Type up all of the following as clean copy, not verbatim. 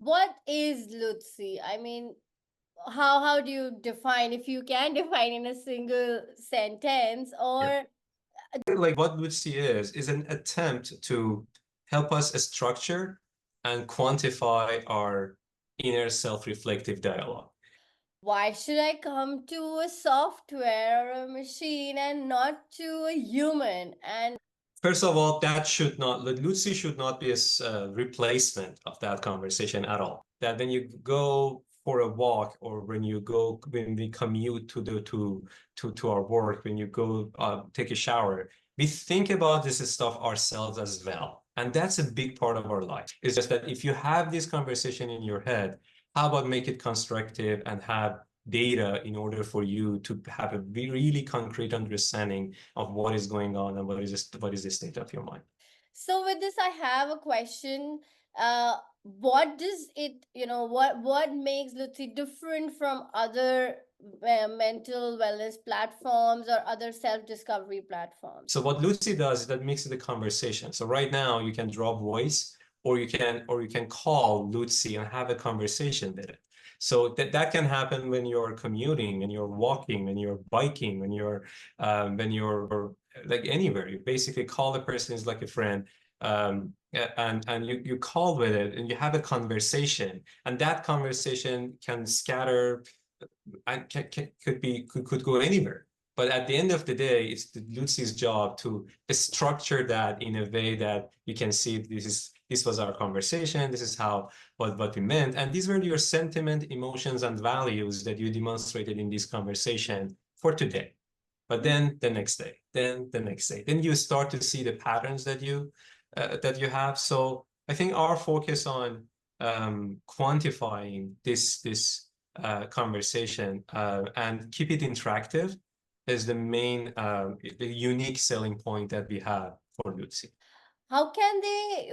What is Lutzi? I mean, how do you define, if you can define in a single sentence, Yeah. or Like what Lucy is an attempt to help us structure and quantify our inner self-reflective dialogue. why should I come to a software or a machine and not to a human? And First of all, that should not, Lucy should not be a replacement of that conversation at all. That when you go for a walk or when we commute to our work, when you go take a shower, we think about this stuff ourselves as well. And that's a big part of our life. It's just that if you have this conversation in your head, how about make it constructive and have data in order for you to have a really concrete understanding of what is going on and what is the state of your mind. so with this, I have a question. What does it, what makes Lutzi different from other mental wellness platforms or other self-discovery platforms? So what Lucy does is that mixes the conversation. So right now you can drop voice or you can call Lucy and have a conversation with it. So that can happen when you're commuting, when you're walking, when you're biking, when you're like anywhere. You basically call the person is like a friend. And you call with it and you have a conversation, and that conversation can scatter and could go anywhere. But at the end of the day, it's the Lucy's job to structure that in a way that you can see this was our conversation, this is how what we meant, and these were your sentiment, emotions, and values that you demonstrated in this conversation for today. But then the next day, then the next day, then you start to see the patterns that you have. So I think our focus on quantifying this conversation and keep it interactive is the unique selling point that we have for Lutzi. How can they,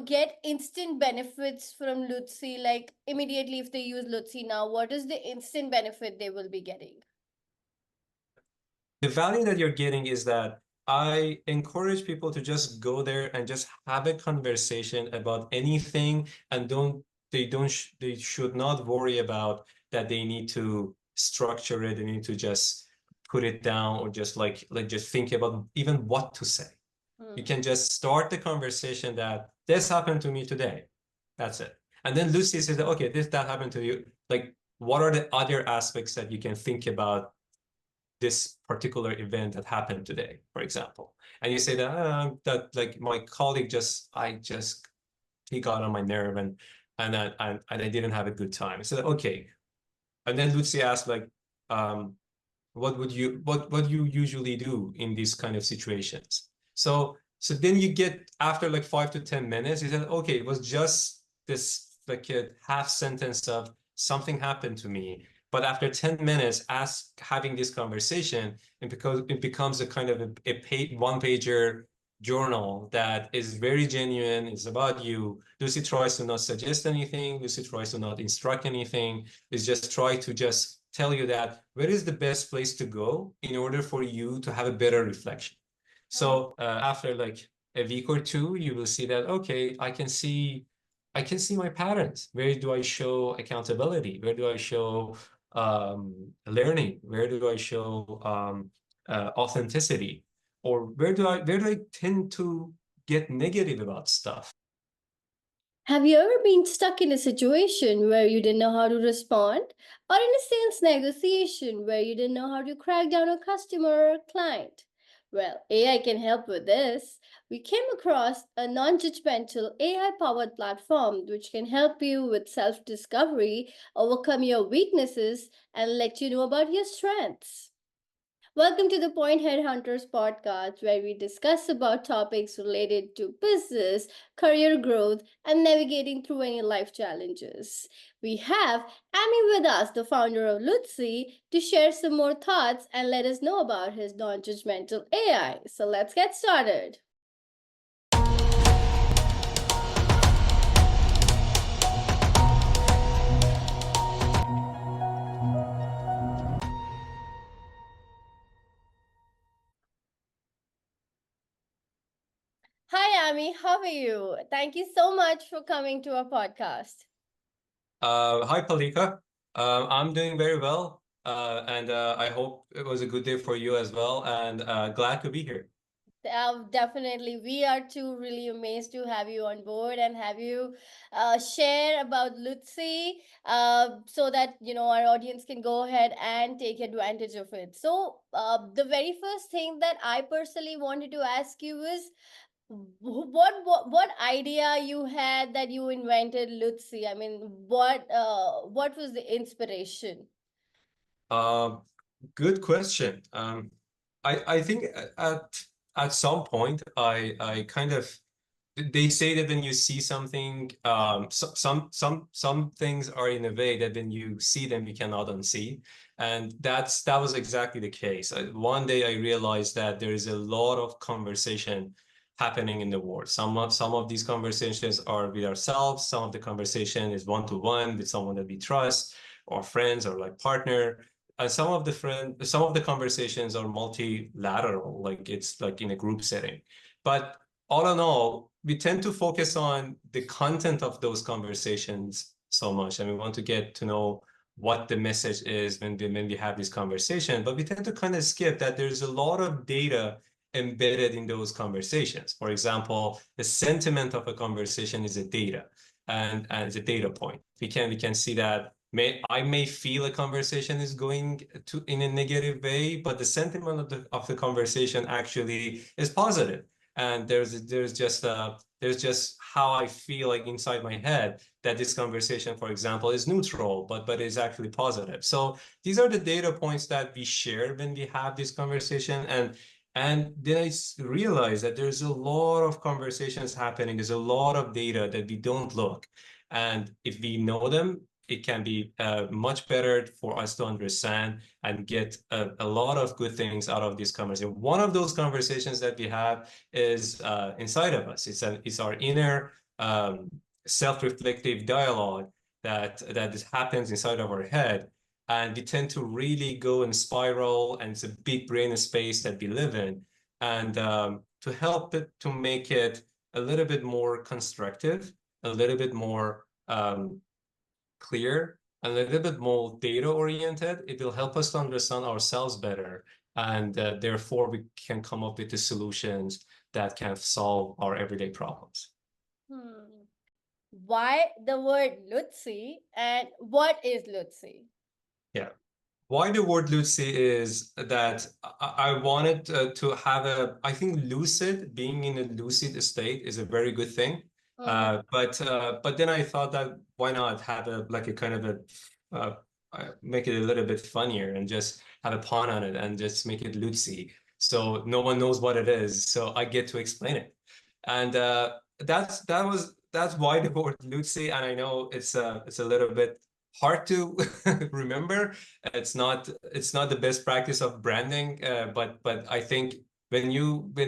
get instant benefits from Lutzi, like immediately if they use Lutzi now? What is the instant benefit they will be getting? The value that you're getting is that I encourage people to just go there and just have a conversation about anything and they should not worry about that they need to structure it, they need to just put it down or just like just think about even what to say. You Hmm. can just start the conversation that this happened to me today. That's it. And then Lucy says, okay, that happened to you. Like, what are the other aspects that you can think about this particular event that happened today, for example? And you say that like my colleague he got on my nerve and I didn't have a good time. I said, okay. And then Lucy asked like, um, what you usually do in these kind of situations? So then you get after like 5 to 10 minutes, you said, okay, it was just this like a half sentence of something happened to me. But after 10 minutes, as having this conversation, and because it becomes a kind of a one pager journal that is very genuine, it's about you. Lucy tries to not suggest anything, Lucy tries to not instruct anything, is just try to just tell you that where is the best place to go in order for you to have a better reflection. So after like a week or two, you will see that, okay, I can see my patterns. Where do I show accountability? Where do I show learning? Where do I show authenticity? Or where do I tend to get negative about stuff? Have you ever been stuck in a situation where you didn't know how to respond? Or in a sales negotiation where you didn't know how to crack down a customer or client? Well, AI can help with this. We came across a non judgmental AI powered platform which can help you with self discovery, overcome your weaknesses, and let you know about your strengths. Welcome to the Point Headhunters podcast, where we discuss about topics related to business, career growth, and navigating through any life challenges. We have Amy with us, the founder of Lutzi, to share some more thoughts and let us know about his non-judgmental AI. So let's get started. Hi, Amy. How are you? Thank you so much for coming to our podcast. Hi, Palika. I'm doing very well, and I hope it was a good day for you as well, and glad to be here. Definitely. We are too really amazed to have you on board and have you share about Lutsi so that, our audience can go ahead and take advantage of it. So, the very first thing that I personally wanted to ask you is what idea you had that you invented Lutsi? I mean, what was the inspiration? Uh, Good question. I think at some point I kind of they say that when you see something, some things are in a way that when you see them, you cannot unsee, and that was exactly the case. One day I realized that there is a lot of conversation happening in the world. Some of these conversations are with ourselves. Some of the conversation is one to one with someone that we trust, or friends, or like partner. And some of the conversations are multilateral, like it's like in a group setting. But all in all, we tend to focus on the content of those conversations so much, and we want to get to know what the message is when we have this conversation. But we tend to kind of skip that there's a lot of data embedded in those conversations. For example, the sentiment of a conversation is a data, and it's a data point. We can see that I may feel a conversation is going to in a negative way, but the sentiment of the conversation actually is positive. And there's just how I feel like inside my head that this conversation, for example, is neutral, but is actually positive. So these are the data points that we share when we have this conversation. And then I realize that there's a lot of conversations happening. There's a lot of data that we don't look. And if we know them, it can be much better for us to understand and get a lot of good things out of this conversation. One of those conversations that we have is inside of us. It's our inner self-reflective dialogue that happens inside of our head. And we tend to really go and spiral, and it's a big brain space that we live in. And to help it to make it a little bit more constructive, a little bit more clear, a little bit more data oriented, it will help us to understand ourselves better. And therefore, we can come up with the solutions that can solve our everyday problems. Hmm. Why the word Lutsi and what is Lutsi? Yeah. Why the word lucid is that I wanted to have I think lucid, being in a lucid state is a very good thing. Mm-hmm. But then I thought that why not have like a kind of make it a little bit funnier and just have a pun on it and just make it Lucy. So no one knows what it is. So I get to explain it. And that's why the word Lucy. And I know it's a little bit hard to remember. It's not the best practice of branding, but I think when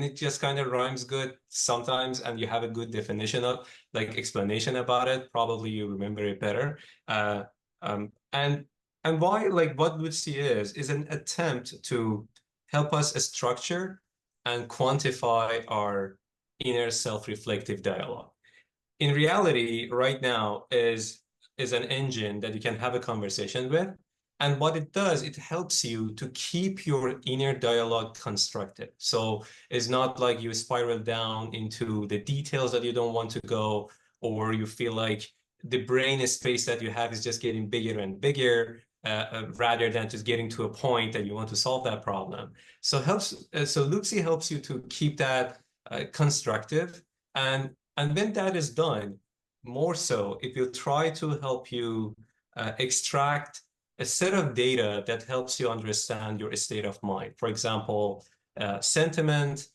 it just kind of rhymes good sometimes, and you have a good definition of like explanation about it, probably you remember it better. Uh, and why, like, what Lucy is an attempt to help us structure and quantify our inner self-reflective dialogue. In reality, right now is an engine that you can have a conversation with. And what it does, it helps you to keep your inner dialogue constructed. So it's not like you spiral down into the details that you don't want to go, or you feel like the brain space that you have is just getting bigger and bigger, rather than just getting to a point that you want to solve that problem. So Luxi helps you to keep that constructive. And when that is done, more so, it will try to help you extract a set of data that helps you understand your state of mind. For example, sentiment,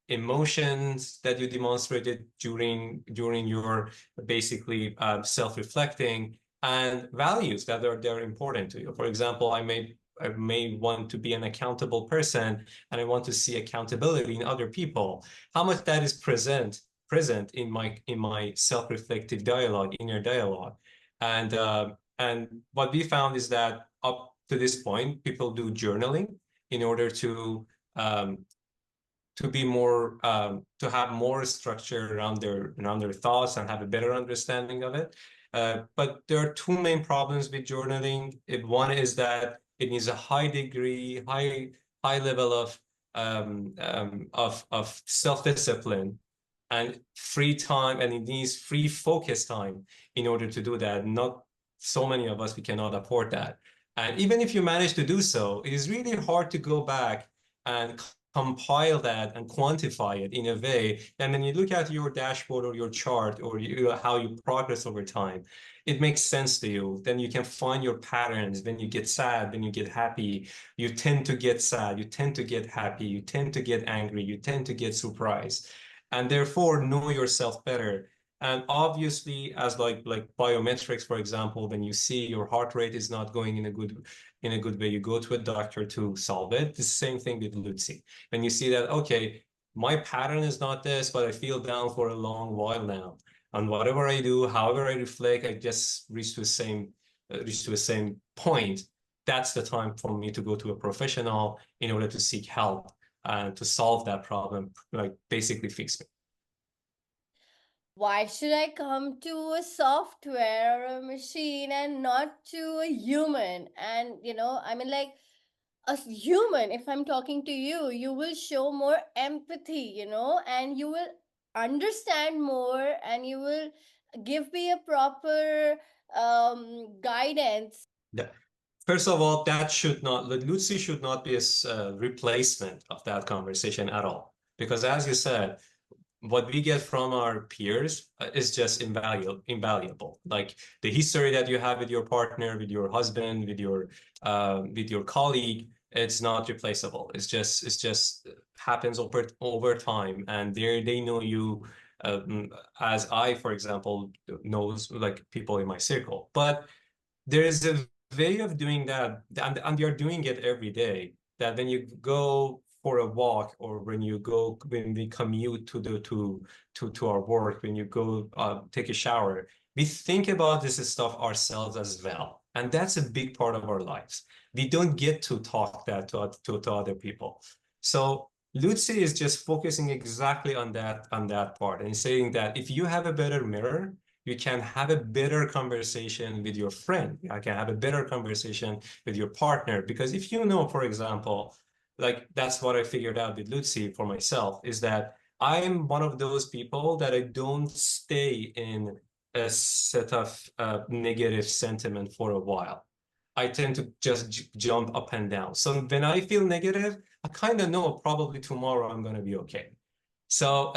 emotions that you demonstrated during your basically self-reflecting, and values that are important to you. For example, I may want to be an accountable person, and I want to see accountability in other people. How much that is present in my self-reflective dialogue, inner dialogue. And what we found is that up to this point, people do journaling in order um, to be more to have more structure around their thoughts and have a better understanding of it. But there are two main problems with journaling. One is that it needs a high degree, high level of self-discipline and free time, and it needs free focus time in order to do that. Not so many of us, we cannot afford that. And even if you manage to do so, it is really hard to go back and compile that and quantify it in a way. And when you look at your dashboard or your chart or how you progress over time, it makes sense to you. Then you can find your patterns. When you get sad, when you get happy, you tend to get sad, you tend to get happy, you tend to get angry, you tend to get surprised. And therefore know yourself better. And obviously, as like biometrics, for example, when you see your heart rate is not going in a good way, you go to a doctor to solve it. The same thing with Lutsi. When you see that, okay, my pattern is not this, but I feel down for a long while now. And whatever I do, however I reflect, I just reach to the same point. That's the time for me to go to a professional in order to seek help and to solve that problem, like basically fix me. Why should I come to a software or a machine and not to a human? And, I mean, like, a human, if I'm talking to you, you will show more empathy, and you will understand more, and you will give me a proper guidance. Yeah. First of all, Lucy should not be a replacement of that conversation at all. Because as you said, what we get from our peers is just invaluable. Like the history that you have with your partner, with your husband, with your colleague, it's not replaceable. It's just happens over time, and they know you as I, for example, knows like people in my circle. But there is a way of doing that, and you're doing it every day, that when you go for a walk or when we commute to our work, when you go take a shower, we think about this stuff ourselves as well. And that's a big part of our lives. We don't get to talk that to other people. So Lutzi is just focusing exactly on that part and saying that if you have a better mirror, you can have a better conversation with your friend. You can have a better conversation with your partner. Because if you know, for example, like that's what I figured out with Lutzi for myself, is that I'm one of those people that I don't stay in a set of negative sentiment for a while. I tend to just jump up and down. So when I feel negative, I kind of know probably tomorrow I'm going to be okay. So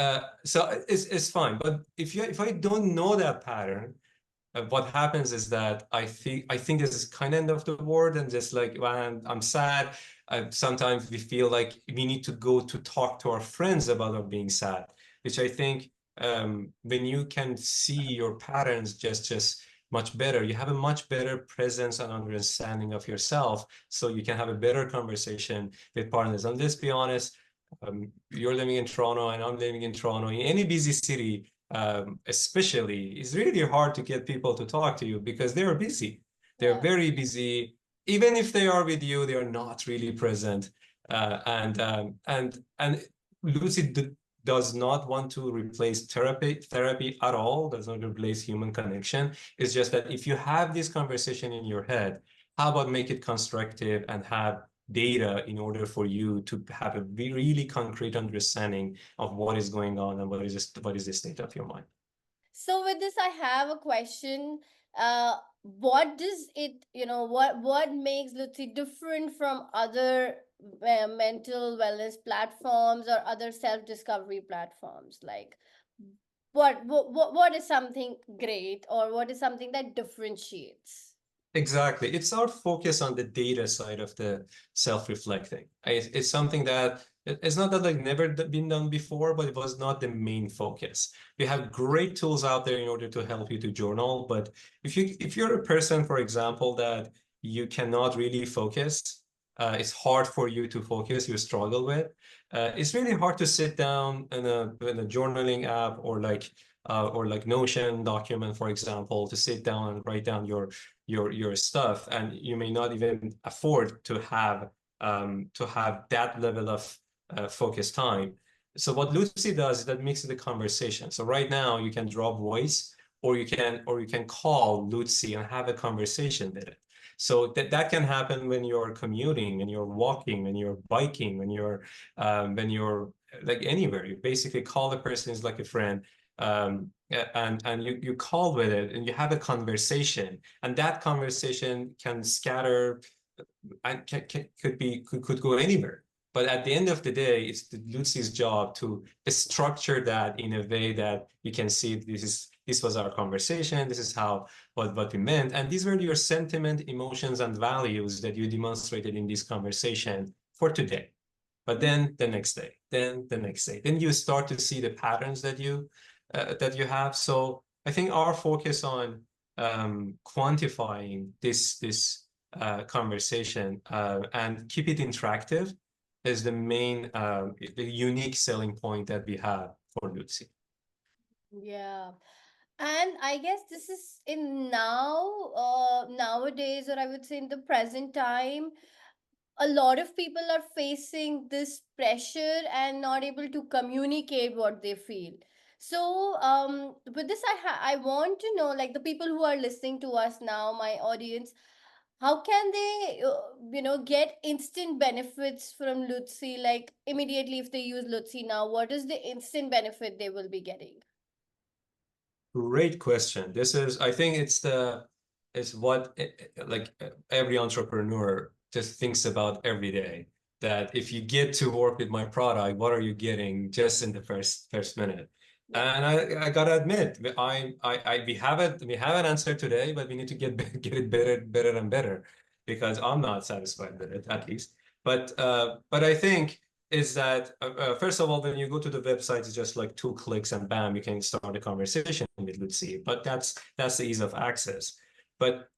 it's fine. But if I don't know that pattern, what happens is that I think this is kind of end of the world, and just like when I'm sad, sometimes we feel like we need to go to talk to our friends about our being sad, which I think when you can see your patterns just much better, you have a much better presence and understanding of yourself, so you can have a better conversation with partners. And let's be honest, you're living in Toronto and I'm living in Toronto. In any busy city, especially, it's really hard to get people to talk to you because they're busy. They're very busy. Even if they are with you, they are not really present. And Lucy does not want to replace therapy at all. Does not replace human connection. It's just that if you have this conversation in your head, how about make it constructive and have data in order for you to have a really concrete understanding of what is going on and what is the state of your mind. So with this, I have a question. What does it, what makes Lutzi different from other mental wellness platforms or other self-discovery platforms? Like, what is something great, or what is something that differentiates? Exactly. It's our focus on the data side of the self-reflecting. It's something that it's not that like never been done before, but it was not the main focus. We have great tools out there in order to help you to journal, but if you're a person, for example, that you cannot really focus, it's hard for you to focus, you struggle with. It's really hard to sit down in a journaling app or like Notion document, for example, to sit down and write down your stuff, and you may not even afford to have that level of focus time. So what Lucy does is that makes it a conversation. So right now you can drop voice or you can call Lutzi and have a conversation with it. So that can happen when you're commuting, when you're walking, when you're biking, when you're like anywhere. You basically call the person is like a friend, and you call with it and you have a conversation, and that conversation can scatter and could go anywhere. But at the end of the day, it's the Lutzi's job to structure that in a way that you can see this was our conversation, this is how what we meant, and these were your sentiment, emotions, and values that you demonstrated in this conversation for today. But then the next day, then the next day, then you start to see the patterns that you have. So I think our focus on quantifying this conversation and keep it interactive is the main the unique selling point that we have for Lutzi. Yeah. And I guess this is in nowadays, or I would say in the present time, a lot of people are facing this pressure and not able to communicate what they feel. So, with this, I want to know, like, the people who are listening to us now, my audience, how can they, get instant benefits from Lutzi? Like, immediately, if they use Lutzi now, what is the instant benefit they will be getting? Great question. This is, I think it's what every entrepreneur just thinks about every day. That if you get to work with my product, what are you getting just in the first minute? Yeah. And I gotta admit, we have an answer today, but we need to get it better and better, because I'm not satisfied with it, at least. But I think is that first of all, when you go to the website, it's just like 2 clicks and bam, you can start a conversation with Lutzi. But that's the ease of access. But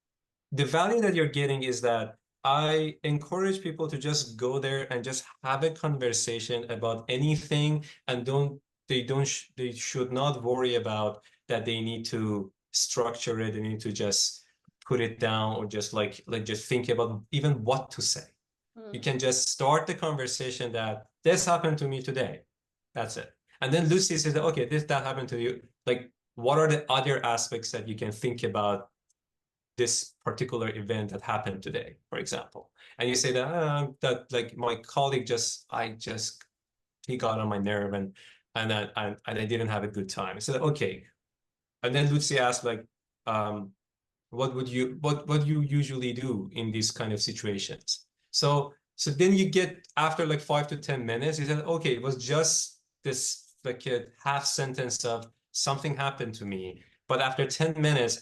the value that you're getting is that I encourage people to just go there and just have a conversation about anything, and they should not worry about that they need to structure it, they need to just put it down, or just just think about even what to say. You Hmm. can just start the conversation that this happened to me today. That's it. And then Lutzi says, okay, that happened to you. Like, what are the other aspects that you can think about this particular event that happened today, for example? And you say that like my colleague he got on my nerve, and I didn't have a good time. So okay. And then Lutzi asked, like, what you usually do in these kind of situations? So then you get, after like 5 to 10 minutes, you said, okay, it was just this like a half sentence of something happened to me. But after 10 minutes,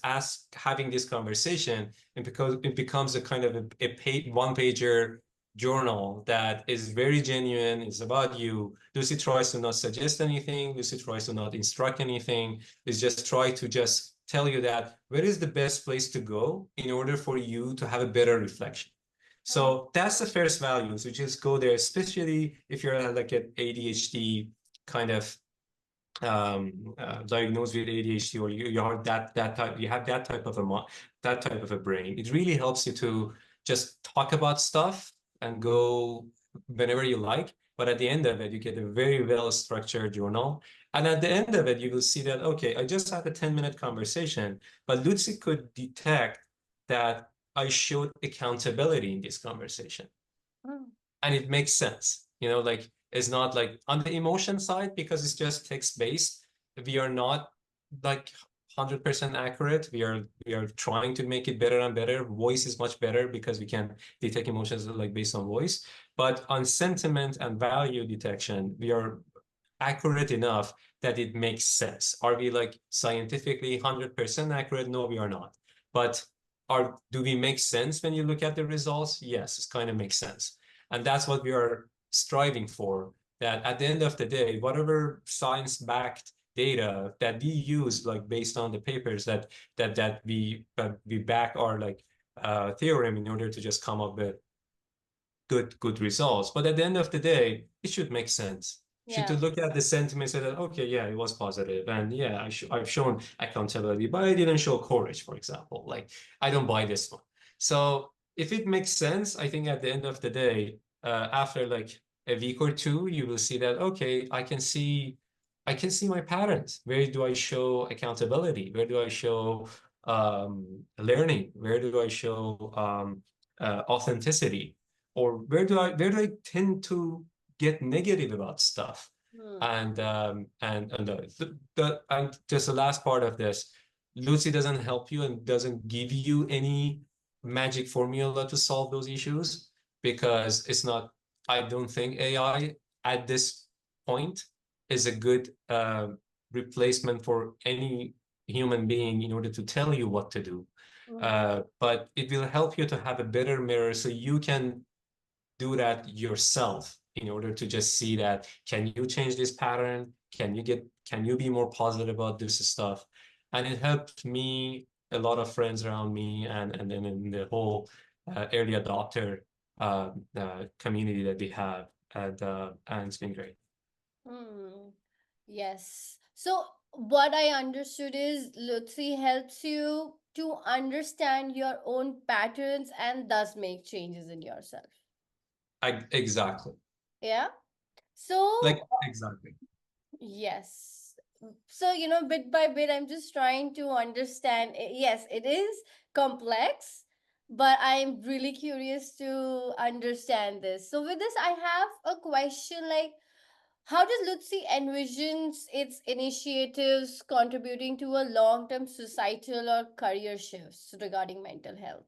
having this conversation, and because it becomes a kind of a one-pager journal that is very genuine. It's about you. Lucy tries to not suggest anything. Lucy tries to not instruct anything. It's just try to just tell you that where is the best place to go in order for you to have a better reflection. So that's the first value. So just go there, especially if you're like an ADHD kind of diagnosed with ADHD, or you have that type, you have that type of a brain. It really helps you to just talk about stuff and go whenever you like. But at the end of it, you get a very well structured journal. And at the end of it, you will see that, okay, I just had a 10-minute conversation, but Lutzi could detect that I showed accountability in this conversation. Hmm. And it makes sense. Like, it's not like on the emotion side, because it's just text-based. We are not like 100% accurate. We are trying to make it better and better. Voice is much better because we can detect emotions like based on voice. But on sentiment and value detection, we are accurate enough that it makes sense. Are we like scientifically 100% accurate? No, we are not. But do we make sense when you look at the results? Yes, it kind of makes sense. And that's what we are striving for, that at the end of the day, whatever science-backed data that we use, like based on the papers that we back our like theorem in order to just come up with good results. But at the end of the day, it should make sense. Should to Yeah. look at the sentiment, say that, okay, yeah, it was positive, and yeah, I've shown accountability, but I didn't show courage, for example. Like, I don't buy this one. So if it makes sense, I think at the end of the day, after like a week or two, you will see that, okay, I can see I can see my patterns. Where do I show accountability? Where do I show learning? Where do I show authenticity? Or where do I tend to get negative about stuff? Hmm. And just the last part of this, Lucy doesn't help you and doesn't give you any magic formula to solve those issues, because it's not, I don't think AI at this point is a good replacement for any human being in order to tell you what to do. Hmm. But it will help you to have a better mirror so you can do that yourself in order to just see that, can you change this pattern? Can you be more positive about this stuff? And it helped me, a lot of friends around me, and then in the whole early adopter community that we have, and it's been great. Hmm. Yes. So what I understood is Lutzi helps you to understand your own patterns and thus make changes in yourself. Exactly. Yeah. So Like, exactly. yes. So, bit by bit, I'm just trying to understand. Yes, it is complex, but I'm really curious to understand this. So, with this, I have a question like, how does Lutzi envisions its initiatives contributing to a long-term societal or career shifts regarding mental health?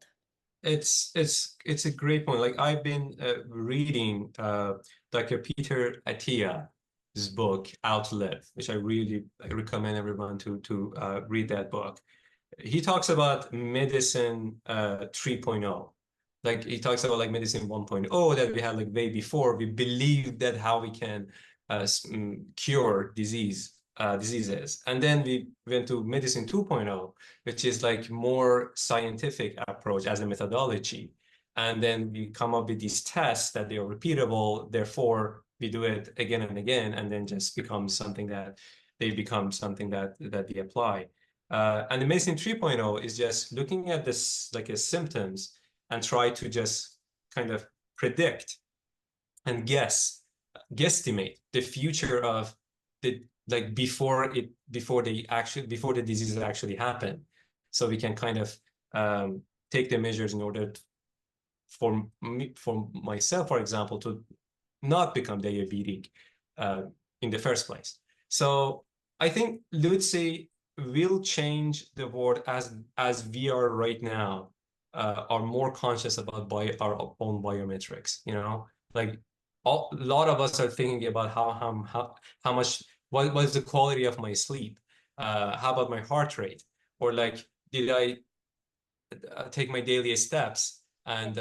It's a great point. Like, I've been reading Dr. Peter Attia's book Outlive, which I really recommend everyone to read that book. He talks about medicine 3.0. Like, he talks about like medicine 1.0 that we had like way before. We believed that how we can cure diseases. And then we went to medicine 2.0, which is like more scientific approach as a methodology. And then we come up with these tests that they are repeatable. Therefore, we do it again and again, and then just becomes something that that they apply. And the medicine 3.0 is just looking at this like as symptoms and try to just kind of predict and guesstimate the future of the, like, before the diseases actually happen, so we can kind of take the measures in order for me, for myself, for example, to not become diabetic uh, in the first place. So I think Lutzi will change the world as we are right now, are more conscious about our own biometrics. Like, a lot of us are thinking about how much, what is the quality of my sleep, how about my heart rate, or like, did I take my daily steps, and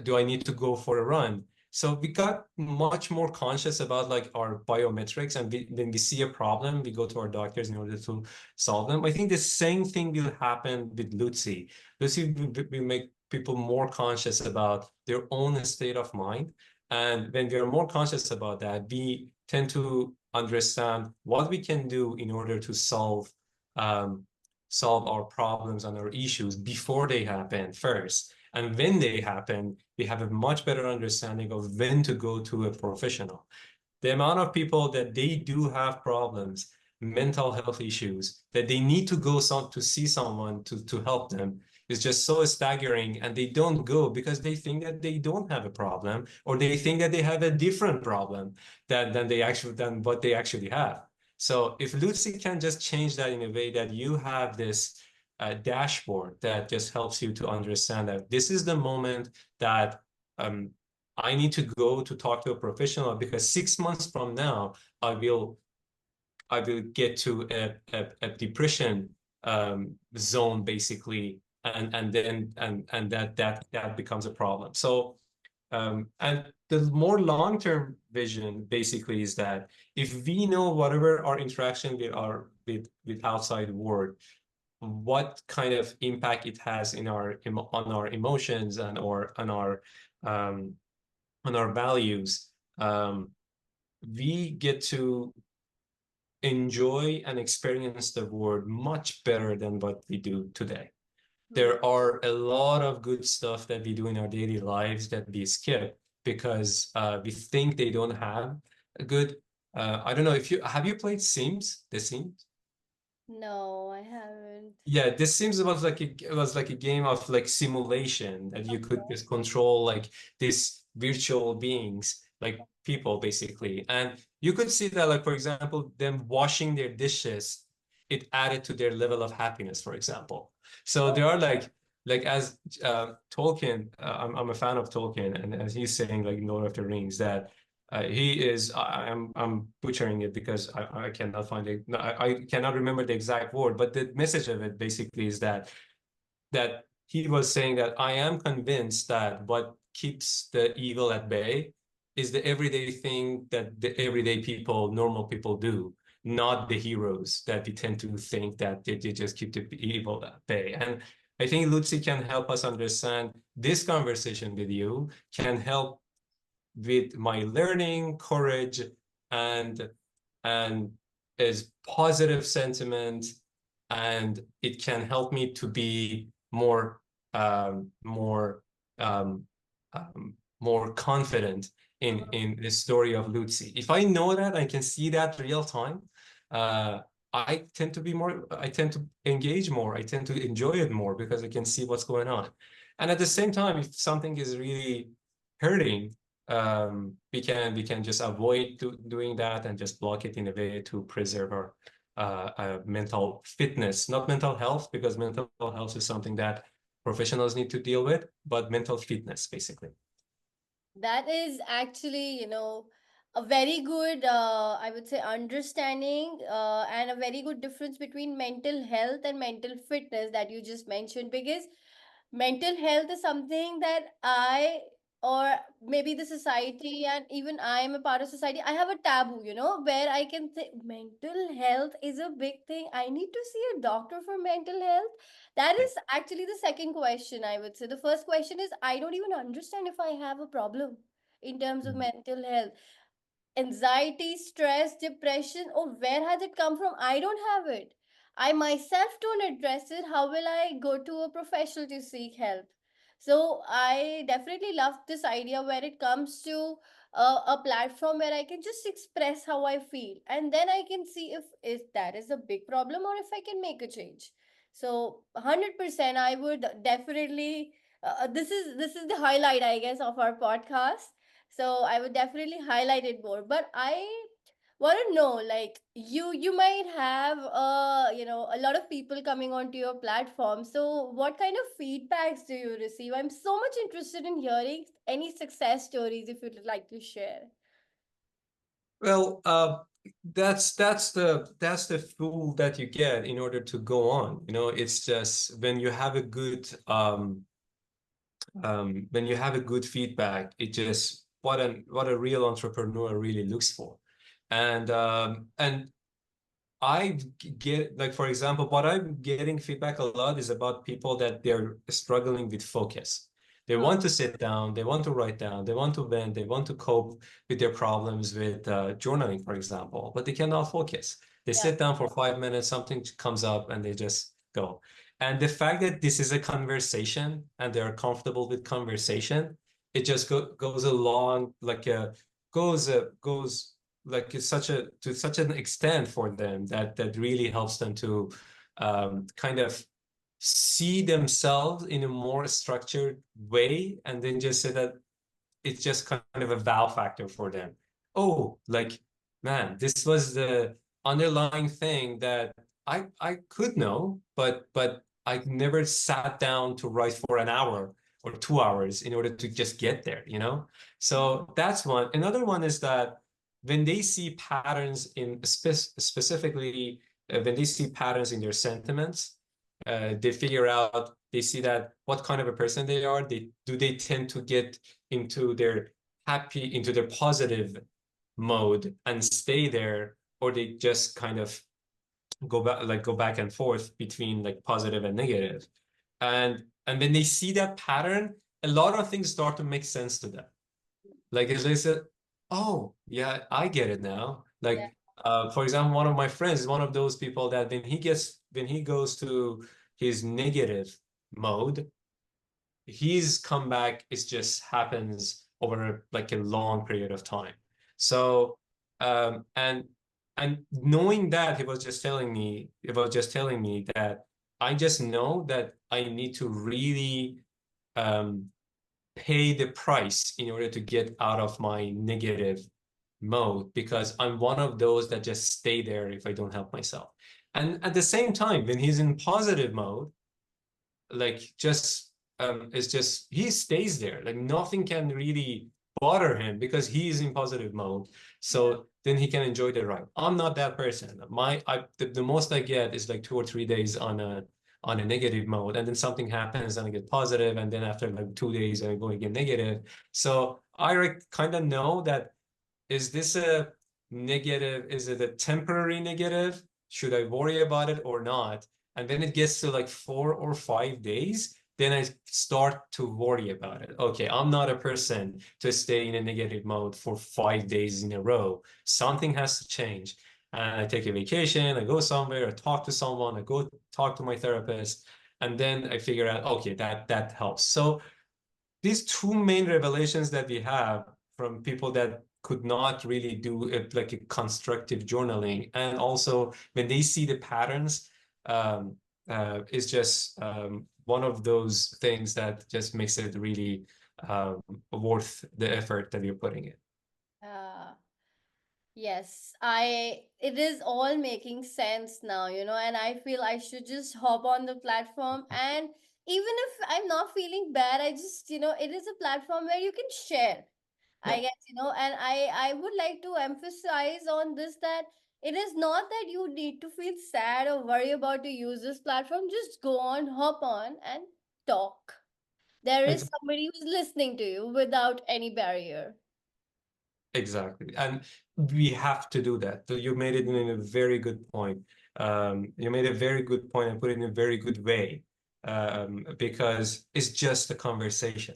do I need to go for a run? So we got much more conscious about like our biometrics, and when we see a problem, we go to our doctors in order to solve them. I think the same thing will happen with Lutzi. Lutzi will make people more conscious about their own state of mind. And when we are more conscious about that, we tend to understand what we can do in order to um, solve our problems and our issues before they happen first. And when they happen, we have a much better understanding of when to go to a professional. The amount of people that they do have problems, mental health issues, that they need to go to see someone to help them is just so staggering. And they don't go because they think that they don't have a problem, or they think that they have a different problem than what they actually have. So if Lucy can just change that in a way that you have this dashboard that just helps you to understand that this is the moment that um, I need to go to talk to a professional, because 6 months from now, I will get to a depression zone, basically, and that becomes a problem. So and the more long-term vision basically is that if we know whatever our interaction with outside world, what kind of impact it has in on our emotions and or um, on our values, we get to enjoy and experience the world much better than what we do today. Hmm. There are a lot of good stuff that we do in our daily lives that we skip because we think they don't have a good I don't know if you have you played Sims, The Sims? No, I haven't. Yeah, The Sims was like a game of like simulation that you could just control like these virtual beings, like people basically. And you could see that, like, for example, them washing their dishes, it added to their level of happiness, for example. So there are like as Tolkien, I'm a fan of Tolkien, and as he's saying, like in Lord of the Rings, that he is. I'm butchering it because I cannot find it. No, I cannot remember the exact word, but the message of it basically is that he was saying that I am convinced that what keeps the evil at bay is the everyday thing that the everyday people, normal people do, not the heroes that we tend to think that they just keep the evil at bay. And I think Lucy can help us understand this conversation with you, can help with my learning, courage, and and is positive sentiment, and it can help me to be more um, more um, more confident in the story of Lutzi. If I know that, I can see that real time. Uh, I tend to engage more. I tend to enjoy it more because I can see what's going on. And at the same time, if something is really hurting, we can just avoid doing that and just block it in a way to preserve our mental fitness, not mental health, because mental health is something that professionals need to deal with, but mental fitness, basically. That is actually, a very good, I would say, understanding and a very good difference between mental health and mental fitness that you just mentioned. Because mental health is something that I, or maybe the society, and even I am a part of society, I have a taboo, where I can say mental health is a big thing. I need to see a doctor for mental health. That is actually the second question, I would say. The first question is I don't even understand if I have a problem in terms of mental health. Anxiety, stress, depression, or where has it come from? I don't have it. I myself don't address it. How will I go to a professional to seek help? So I definitely love this idea where it comes to a platform where I can just express how I feel, and then I can see if that is a big problem or if I can make a change. So 100% I would definitely this is the highlight, I guess, of our podcast. So I would definitely highlight it more. But I want to know, like, you might have a lot of people coming onto your platform. So what kind of feedbacks do you receive? I'm so much interested in hearing any success stories if you'd like to share. Well, that's the fool that you get in order to go on. It's just when you have a good when you have a good feedback, it just what a real entrepreneur really looks for. And I get, like, for example, what I'm getting feedback a lot is about people that they're struggling with focus. They Oh, want to sit down, they want to write down, they want to vent, they want to cope with their problems with journaling, for example, but they cannot focus. They yeah. sit down for 5 minutes, something comes up, and they just go. And the fact that this is a conversation and they're comfortable with conversation, it just goes along like a goes like it's such a to such an extent for them that really helps them to kind of see themselves in a more structured way, and then just say that it's just kind of a wow factor for them. Oh, like, man, this was the underlying thing that I could know, but I never sat down to write for an hour or 2 hours in order to just get there. So that's one. Another one is that when they see patterns in specifically when they see patterns in their sentiments, they figure out, they see that what kind of a person they are. They tend to get into their positive mode and stay there, or they just kind of go back and forth between like positive and negative. And when they see that pattern, a lot of things start to make sense to them. Like as they said, oh yeah, I get it now. Yeah. Like for example, one of my friends is one of those people that when he goes to his negative mode, his comeback is just happens over like a long period of time. So And knowing that, he was just telling me that I just know that I need to really pay the price in order to get out of my negative mode, because I'm one of those that just stay there if I don't help myself. And at the same time, when he's in positive mode, like just it's just he stays there. Like nothing can really bother him because he is in positive mode. So then he can enjoy the ride. I'm not that person. The most I get is like 2 or 3 days on a negative mode, and then something happens and I get positive, and then after like 2 days I go again negative. So I kind of know that, is this a negative? Is it a temporary negative? Should I worry about it or not? And then it gets to like 4 or 5 days, then I start to worry about it. Okay, I'm not a person to stay in a negative mode for 5 days in a row. Something has to change. And I take a vacation, I go somewhere, I talk to someone, I go talk to my therapist, and then I figure out, okay, that helps. So these two main revelations that we have from people that could not really do it, like a constructive journaling, and also when they see the patterns, um, is just one of those things that just makes it really worth the effort that you're putting in. Uh, yes, it is all making sense now, and I feel I should just hop on the platform. And even if I'm not feeling bad, I just, it is a platform where you can share, Yeah, I guess, and I would like to emphasize on this that it is not that you need to feel sad or worry about to use this platform. Just go on, hop on, and talk. There is exactly. somebody who's listening to you without any barrier. Exactly. And we have to do that. So you made it in a very good point. You made a very good point and put it in a very good way, because it's just a conversation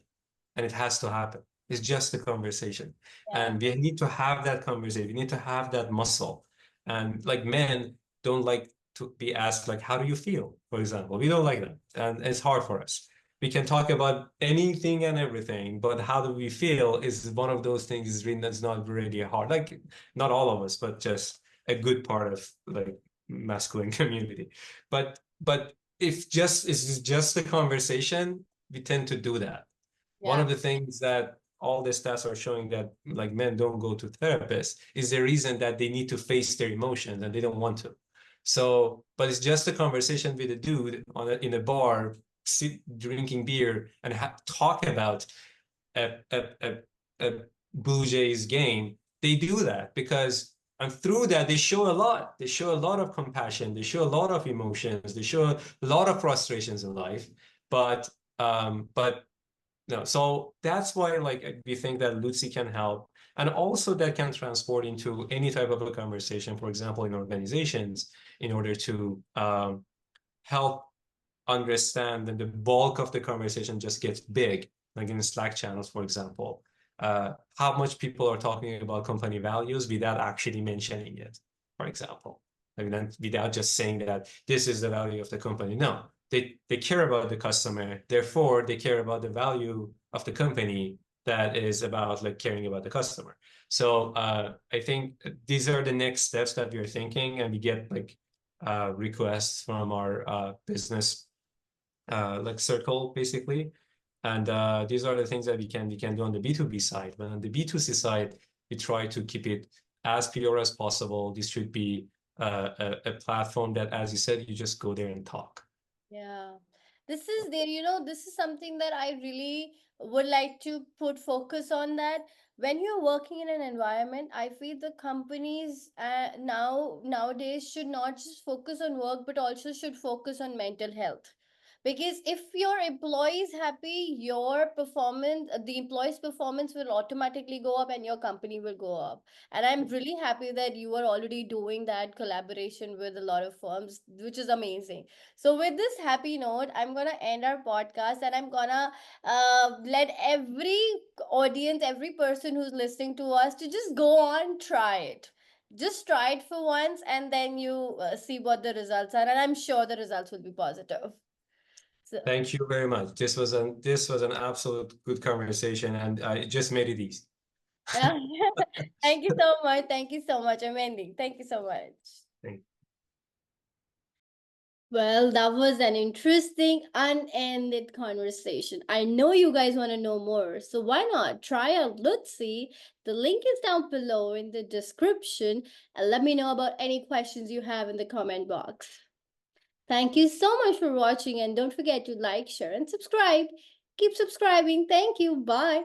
and it has to happen. It's just a conversation. Yeah. And we need to have that conversation. We need to have that muscle. And like men don't like to be asked, like, how do you feel? For example, we don't like that. And it's hard for us. We can talk about anything and everything, but how do we feel is one of those things is really that's not really hard. Like not all of us, but just a good part of like masculine community. But if just it's just a conversation, we tend to do that. One Yeah. of the things that all the stats are showing that like men don't go to therapists is the reason that they need to face their emotions and they don't want to. So, but it's just a conversation with a dude in a bar, sit drinking beer and talk about a Blue Jays game. They do that because, and through that they show a lot. They show a lot of compassion. They show a lot of emotions. They show a lot of frustrations in life. But but no, so that's why like we think that Lucy can help, and also that can transport into any type of a conversation, for example, in organizations, in order to help understand that the bulk of the conversation just gets big, like in Slack channels, for example. How much people are talking about company values without actually mentioning it, for example. Like then without just saying that this is the value of the company. No, they care about the customer, therefore they care about the value of the company that is about like caring about the customer. So I think these are the next steps that we're thinking, and we get like requests from our business like circle basically. And these are the things that we can do on the B2B side. But on the B2C side, we try to keep it as pure as possible. This should be a platform that, as you said, you just go there and talk. Yeah. This is something that I really would like to put focus on, that when you're working in an environment, I feel the companies nowadays should not just focus on work, but also should focus on mental health. Because if your employee is happy, the employee's performance will automatically go up and your company will go up. And I'm really happy that you are already doing that collaboration with a lot of firms, which is amazing. So, with this happy note, I'm gonna end our podcast, and I'm gonna let every audience, every person who's listening to us, to just go on, try it. Just try it for once, and then you see what the results are. And I'm sure the results will be positive. So, Thank you very much. This was an absolute good conversation, and it just made it easy. Thank you so much. Thank you so much. I'm ending. Thank you so much. Thank Well, that was an interesting, unended conversation. I know you guys want to know more, so why not try out Lutzi? The link is down below in the description, and let me know about any questions you have in the comment box. Thank you so much for watching, and don't forget to like, share, and subscribe. Keep subscribing. Thank you. Bye.